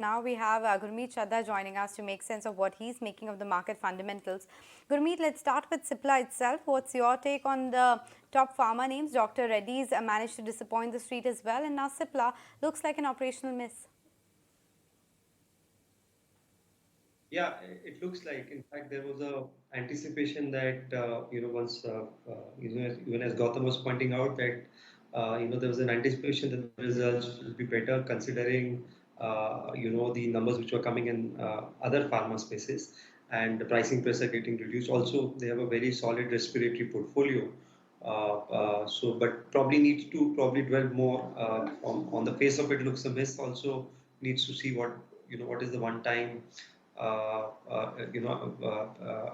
Now we have Gurmeet Chadha joining us to make sense of what he's making of the market fundamentals. Gurmeet, let's start with Cipla itself. What's your take on the top pharma names? Dr. Reddy's managed to disappoint the street as well, and now Cipla looks like an operational miss. Yeah, it looks like. In fact, there was a anticipation that once even as Gautam was pointing out that there was an anticipation that the results would be better considering the numbers which were coming in other pharma spaces and the pricing pressure getting reduced. Also, they have a very solid respiratory portfolio. But probably needs to probably dwell more on the face of it. Looks a miss. Also needs to see what is the one time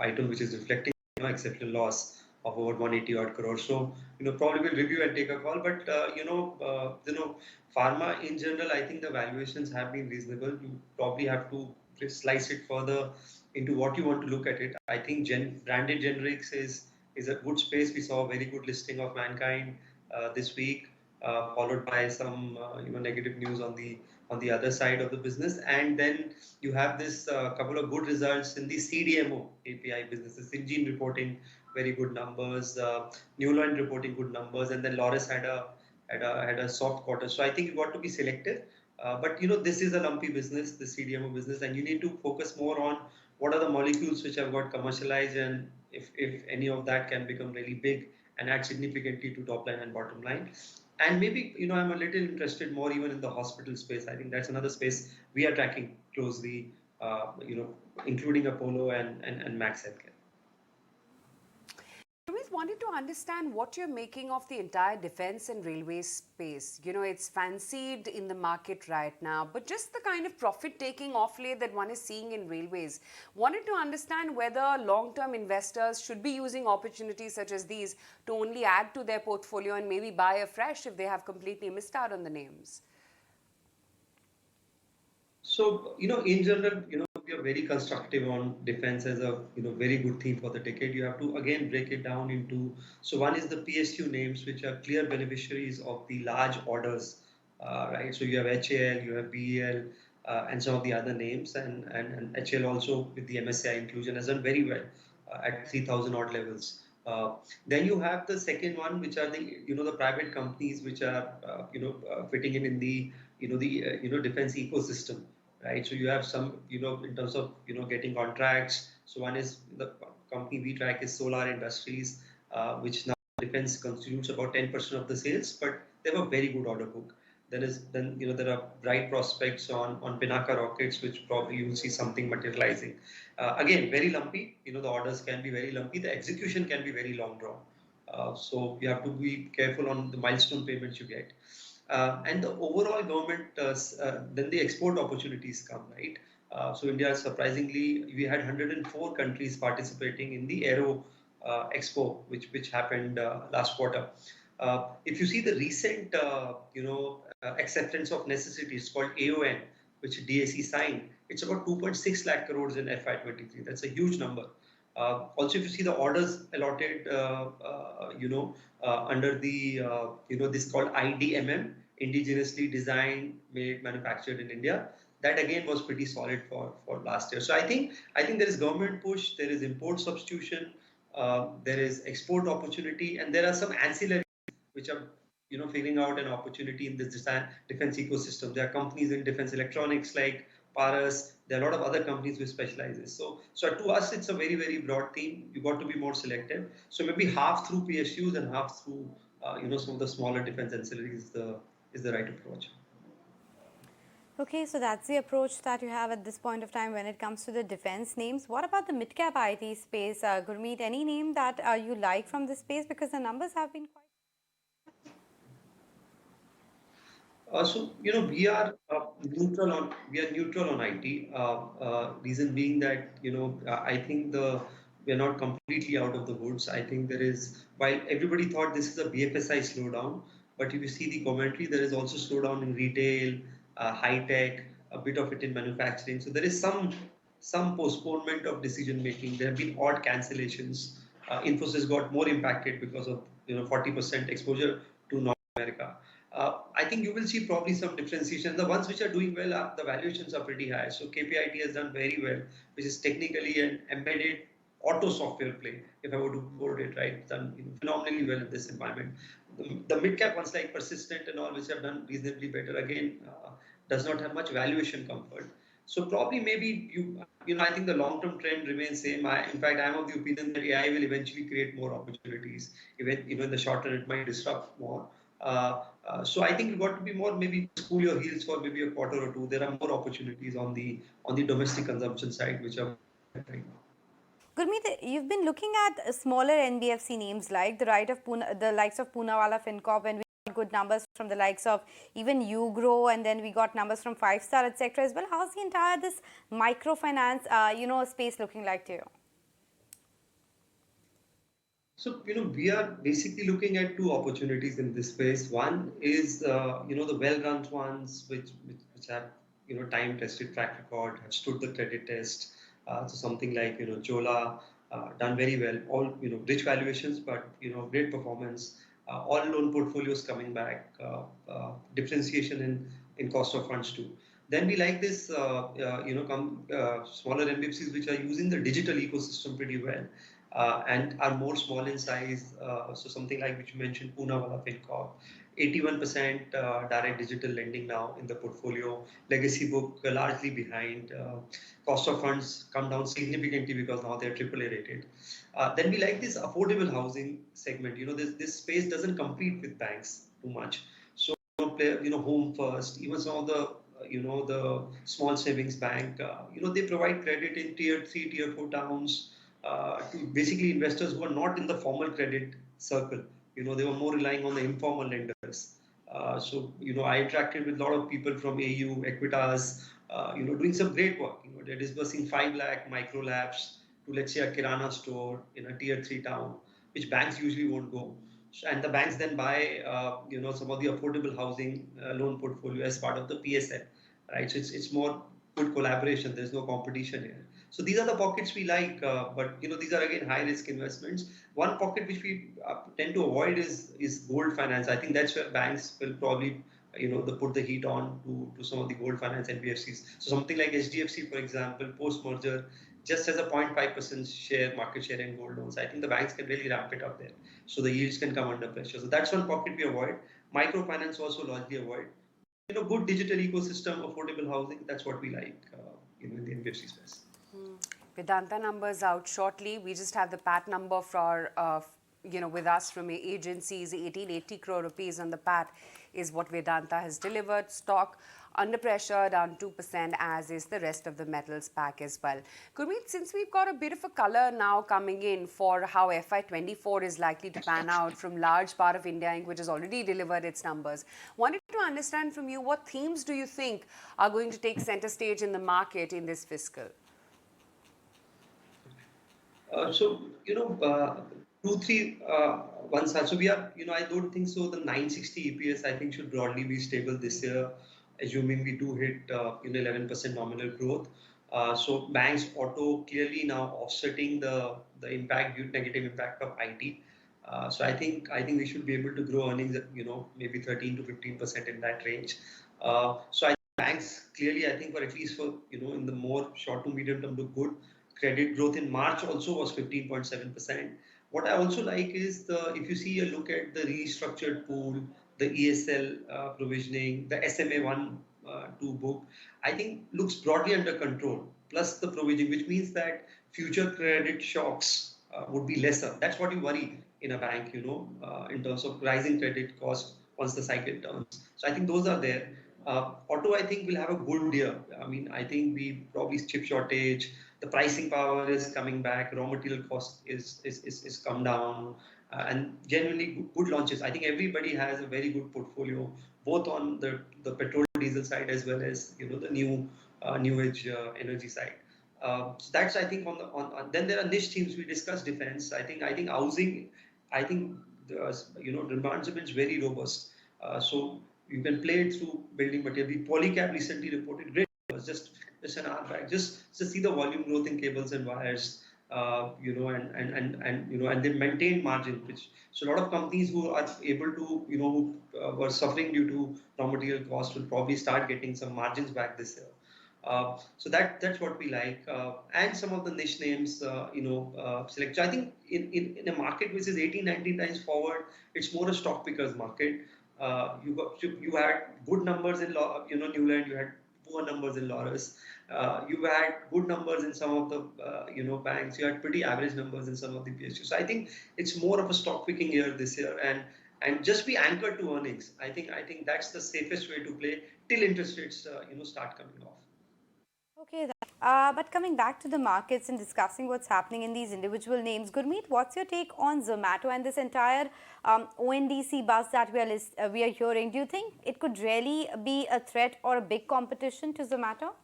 item which is reflecting exceptional loss of over 180 odd crores. So probably we'll review and take a call. But pharma in general, I think the valuations have been reasonable. You probably have to slice it further into what you want to look at it. I think branded generics is a good space. We saw a very good listing of Mankind this week, followed by some negative news on the other side of the business. And then you have this couple of good results in the CDMO API businesses. Syngene reporting very good numbers, Newline reporting good numbers, and then Loris had a soft quarter. So I think you got to be selective. But this is a lumpy business, the CDMO business, and you need to focus more on what are the molecules which have got commercialized, and if any of that can become really big and add significantly to top line and bottom line. And maybe, I'm a little interested more even in the hospital space. I think that's another space we are tracking closely, including Apollo and Max Healthcare. Gurmeet, wanted to understand what you're making of the entire defense and railway space. It's fancied in the market right now, but just the kind of profit-taking off late that one is seeing in railways. Wanted to understand whether long-term investors should be using opportunities such as these to only add to their portfolio and maybe buy afresh if they have completely missed out on the names. So, in general, we are very constructive on defense as a, very good theme for the decade. You have to, again, break it down into, so one is the PSU names, which are clear beneficiaries of the large orders, right? So you have HAL, you have BEL, and some of the other names, and HAL also with the MSCI inclusion has done very well at 3,000 odd levels. Then you have the second one, which are the private companies which are, fitting in the, defense ecosystem. Right, so you have some, in terms of, getting contracts. So one is the company we track is Solar Industries, which now defense constitutes about 10% of the sales, but they have a very good order book. There are bright prospects on Pinaka rockets, which probably you will see something materializing. Again, very lumpy. The orders can be very lumpy. The execution can be very long drawn. So you have to be careful on the milestone payments you get. And the overall government, then the export opportunities come, right? So India, surprisingly, we had 104 countries participating in the Aero Expo, which happened last quarter. If you see the recent, acceptance of necessity, it's called AON, which DAC signed. It's about 2.6 lakh crores in FY23. That's a huge number. Also, if you see the orders allotted, under the, this called IDMM, indigenously designed, made, manufactured in India, that again was pretty solid for last year. So I think there is government push, there is import substitution, there is export opportunity, and there are some ancillary which are figuring out an opportunity in this defense ecosystem. There are companies in defense electronics like Paras. There are a lot of other companies which specializes. So to us, it's a very, very broad theme. You got to be more selective. So maybe half through PSUs and half through some of the smaller defense ancillaries is the right approach. Okay, so that's the approach that you have at this point of time when it comes to the defense names. What about the mid-cap IT space? Gurmeet, any name that you like from this space? Because the numbers have been quite... So we are neutral on IT. Reason being that I think we are not completely out of the woods. I think there is, while everybody thought this is a BFSI slowdown, but if you see the commentary, there is also slowdown in retail, high tech, a bit of it in manufacturing. So there is some postponement of decision making. There have been odd cancellations. Infosys got more impacted because of 40% exposure to North America. I think you will see probably some differentiation. The ones which are doing well, the valuations are pretty high. So KPIT has done very well, which is technically an embedded auto software play, if I were to quote it right. It's done phenomenally well in this environment. The mid-cap ones like Persistent and all, which have done reasonably better, again, does not have much valuation comfort. So probably maybe I think the long-term trend remains same. In fact, I'm of the opinion that AI will eventually create more opportunities. Even the short term, it might disrupt more. So I think you've got to be more maybe cool your heels for maybe a quarter or two. There are more opportunities on the domestic consumption side, which are right now. Gurmeet, you've been looking at smaller NBFC names like the likes of Poonawalla FinCorp, and we got good numbers from the likes of even Ugrow, and then we got numbers from Five Star, etc. as well. How's the entire this microfinance, space looking like to you? So, we are basically looking at two opportunities in this space. One is, the well-run ones, which have, time-tested track record, have stood the credit test. So something like, Chola, done very well. All, rich valuations, but, great performance. All loan portfolios coming back. Differentiation in cost of funds too. Then we like this, smaller NBFCs which are using the digital ecosystem pretty well. And are more small in size. So something like which you mentioned, Poonawalla FinCorp, 81% direct digital lending now in the portfolio. Legacy book largely behind. Cost of funds come down significantly because now they're AAA rated. Then we like this affordable housing segment. This space doesn't compete with banks too much. So Home First, even some of the the small savings bank, they provide credit in tier 3, tier 4 towns to basically investors who are not in the formal credit circle. They were more relying on the informal lenders. I interacted with a lot of people from AU, Equitas, doing some great work. They're disbursing 5 lakh micro labs to, let's say, a Kirana store in a tier 3 town, which banks usually won't go. And the banks then buy, some of the affordable housing loan portfolio as part of the PSL, right? So it's more good collaboration. There's no competition here. So these are the pockets we like, but these are again high risk investments. One pocket which we tend to avoid is gold finance. I think that's where banks will probably they put the heat on to some of the gold finance NBFCs. So something like HDFC, for example, post merger just has a 0.5% market share in gold loans. I think the banks can really ramp it up there, so the yields can come under pressure. So that's one pocket we avoid. Microfinance also largely avoid. Good digital ecosystem, affordable housing. That's what we like. In the NBFC space. Vedanta numbers out shortly. We just have the PAT number for, with us from agencies. 1880 crore rupees on the PAT is what Vedanta has delivered. Stock under pressure, down 2%, as is the rest of the metals pack as well. Gurmeet, since we've got a bit of a color now coming in for how FY24 is likely to pan out from large part of India Inc., which has already delivered its numbers, wanted to understand from you, what themes do you think are going to take center stage in the market in this fiscal? Two, three ones are. So we are, I don't think so. The 960 EPS, I think, should broadly be stable this year, assuming we do hit 11% nominal growth. So banks, auto clearly now offsetting the negative impact of IT. So I think we should be able to grow earnings at maybe 13 to 15% in that range. So I think banks clearly, I think, for at least for in the more short to medium term, look good. Credit growth in March also was 15.7%. What I also like is if you see a look at the restructured pool, the ESL provisioning, the SMA 1-2 book, I think looks broadly under control, plus the provisioning, which means that future credit shocks would be lesser. That's what you worry in a bank, in terms of rising credit cost once the cycle turns. So I think those are there. Auto, I think, will have a good year. I mean, I think we probably chip shortage, the pricing power is coming back, raw material cost is come down, and genuinely good launches. I think everybody has a very good portfolio, both on the petrol diesel side as well as the new age energy side. So that's, I think, on then there are niche themes. We discussed defense. I think housing. I think demand remains very robust. So you can play it through building material. The Polycab recently reported great numbers, just an hour back. Just see the volume growth in cables and wires. and they maintain margin. Which so a lot of companies who are able to, who were suffering due to raw material cost will probably start getting some margins back this year. So that's what we like, and some of the niche names, select. So I think in a market which is 18, 19 times forward, it's more a stock pickers market. You had good numbers in Newland, you had poor numbers in Loris. You had good numbers in some of the banks. You had pretty average numbers in some of the PSUs. So I think it's more of a stock picking year this year, and just be anchored to earnings. I think that's the safest way to play till interest rates start coming off. Okay, but coming back to the markets and discussing what's happening in these individual names, Gurmeet, what's your take on Zomato and this entire ONDC buzz that we are hearing? Do you think it could really be a threat or a big competition to Zomato?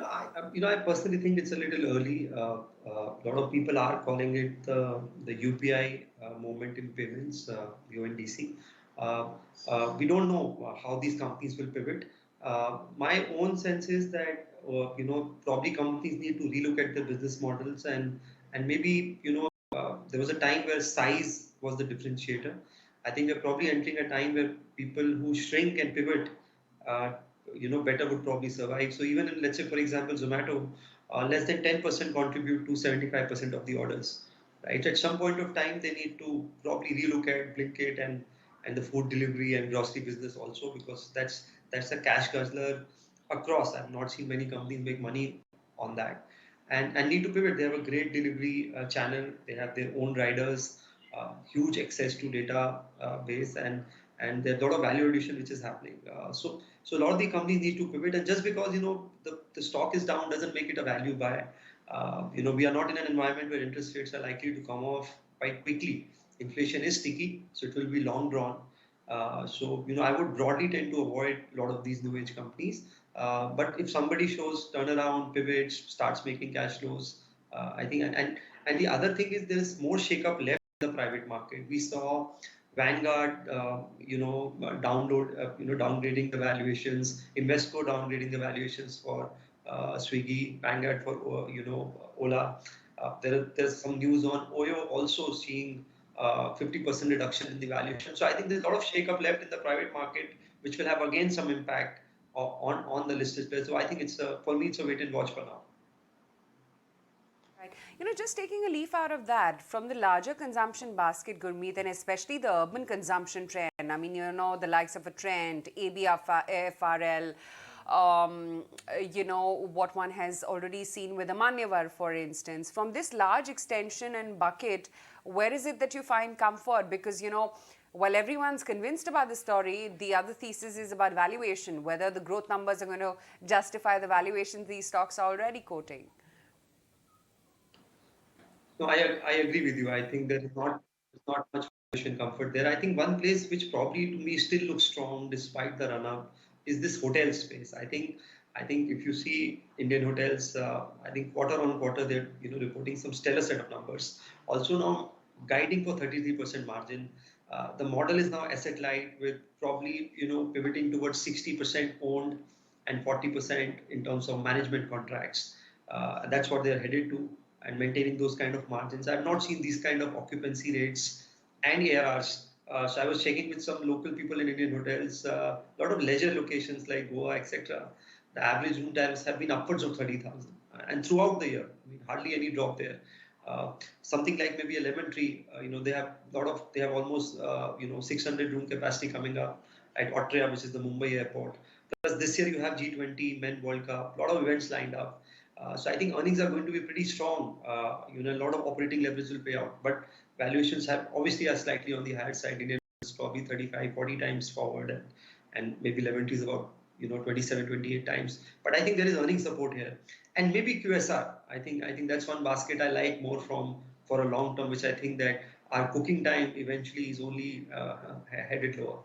I personally think it's a little early. A lot of people are calling it the UPI moment in payments, UNDC. We don't know how these companies will pivot. My own sense is that probably companies need to relook at their business models, and maybe there was a time where size was the differentiator. I think we're probably entering a time where people who shrink and pivot, uh, better would probably survive. So even in, let's say, for example, Zomato, less than 10% contribute to 75% of the orders, right? At some point of time, they need to probably relook at Blinkit and the food delivery and grocery business also, because that's a cash guzzler across. I've not seen many companies make money on that, and need to pivot. They have a great delivery channel. They have their own riders, huge access to data base, and there's a lot of value addition which is happening. So a lot of the companies need to pivot, and just because the stock is down doesn't make it a value buy. We are not in an environment where interest rates are likely to come off quite quickly. Inflation is sticky, so it will be long drawn. I would broadly tend to avoid a lot of these new age companies. But if somebody shows turnaround, pivots, starts making cash flows, I think, and the other thing is there is more shake-up left in the private market. We saw Vanguard, downgrading the valuations, Invesco downgrading the valuations for Swiggy, Vanguard for Ola. There's some news on Oyo also seeing 50% reduction in the valuation. So I think there's a lot of shake-up left in the private market, which will have again some impact on the listed players. So I think for me it's a wait and watch for now. Right. Just taking a leaf out of that, from the larger consumption basket, Gurmeet, and especially the urban consumption trend. I mean, the likes of a Trent, ABFRL, what one has already seen with a Manyavar, for instance. From this large extension and bucket, where is it that you find comfort? Because, while everyone's convinced about the story, the other thesis is about valuation, whether the growth numbers are going to justify the valuations these stocks are already quoting. No, I agree with you. I think there's not much valuation comfort there. I think one place which probably to me still looks strong despite the run up is this hotel space. I think if you see Indian hotels, I think quarter on quarter they're reporting some stellar set of numbers. Also now guiding for 33% margin. The model is now asset light with probably pivoting towards 60% owned and 40% in terms of management contracts. That's what they're headed to, and maintaining those kind of margins. I've not seen these kind of occupancy rates and ARRs. So I was checking with some local people in Indian hotels. A lot of leisure locations like Goa, etc. The average room tariffs have been upwards of 30,000, and throughout the year. I mean, hardly any drop there. Something like maybe a Lemon Tree, they have almost 600 room capacity coming up at Otrea, which is the Mumbai airport. Plus this year you have G20 Men World Cup, a lot of events lined up. So I think earnings are going to be pretty strong. A lot of operating leverage will pay out, but valuations are slightly on the higher side. Indian is probably 35, 40 times forward, and maybe Lemon Tree is about 27, 28 times. But I think there is earning support here, and maybe QSR. I think that's one basket I like more for a long term, which I think that our cooking time eventually is only headed lower.